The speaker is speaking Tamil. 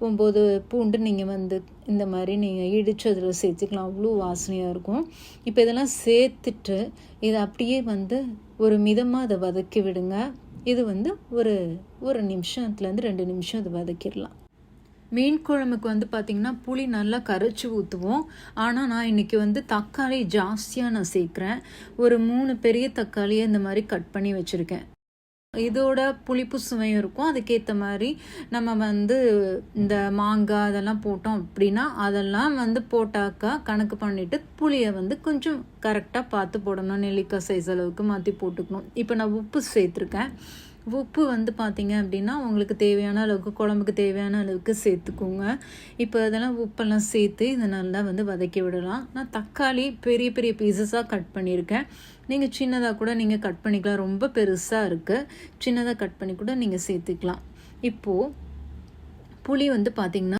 9 பூண்டு நீங்கள் வந்து இந்த மாதிரி நீங்கள் இடித்து அதில் சேர்த்துக்கலாம். அவ்வளோ வாசனையாக இருக்கும். இப்போ இதெல்லாம் சேர்த்துட்டு இதை அப்படியே வந்து ஒரு மிதமாக அதை வதக்கி விடுங்க. இது வந்து ஒரு நிமிஷத்துலேருந்து 2 நிமிஷம் அதை வதக்கிடலாம். மீன் குழம்புக்கு வந்து பார்த்திங்கன்னா புளி நல்லா கரைச்சி ஊற்றுவோம். ஆனால் நான் இன்றைக்கி வந்து தக்காளி ஜாஸ்தியாக நான் சேர்க்குறேன். ஒரு 3 பெரிய தக்காளியை இந்த மாதிரி கட் பண்ணி வச்சுருக்கேன். இதோட புளிப்பு சுவையும் இருக்கும். அதுக்கேற்ற மாதிரி நம்ம வந்து இந்த மாங்காய் அதெல்லாம் போட்டோம் அப்படின்னா அதெல்லாம் வந்து போட்டாக்கா கணக்கு பண்ணிவிட்டு புளியை வந்து கொஞ்சம் கரெக்டாக பார்த்து போடணும். நெல்லிக்காய் சைஸ் அளவுக்கு மாற்றி போட்டுக்கணும். இப்போ நான் உப்பு சேர்த்துருக்கேன். உப்பு வந்து பார்த்திங்க அப்படின்னா உங்களுக்கு தேவையான அளவுக்கு, குழம்புக்கு தேவையான அளவுக்கு சேர்த்துக்கோங்க. இப்போ அதெல்லாம் உப்பெல்லாம் சேர்த்து இதை நல்லா வந்து வதக்கி விடலாம். நான் தக்காளி பெரிய பெரிய பீசஸாக கட் பண்ணியிருக்கேன். நீங்கள் சின்னதாக கூட நீங்கள் கட் பண்ணிக்கலாம். ரொம்ப பெருசாக இருக்குது, சின்னதாக கட் பண்ணி கூட நீங்கள் சேர்த்துக்கலாம். இப்போது புளி வந்து பார்த்திங்கன்னா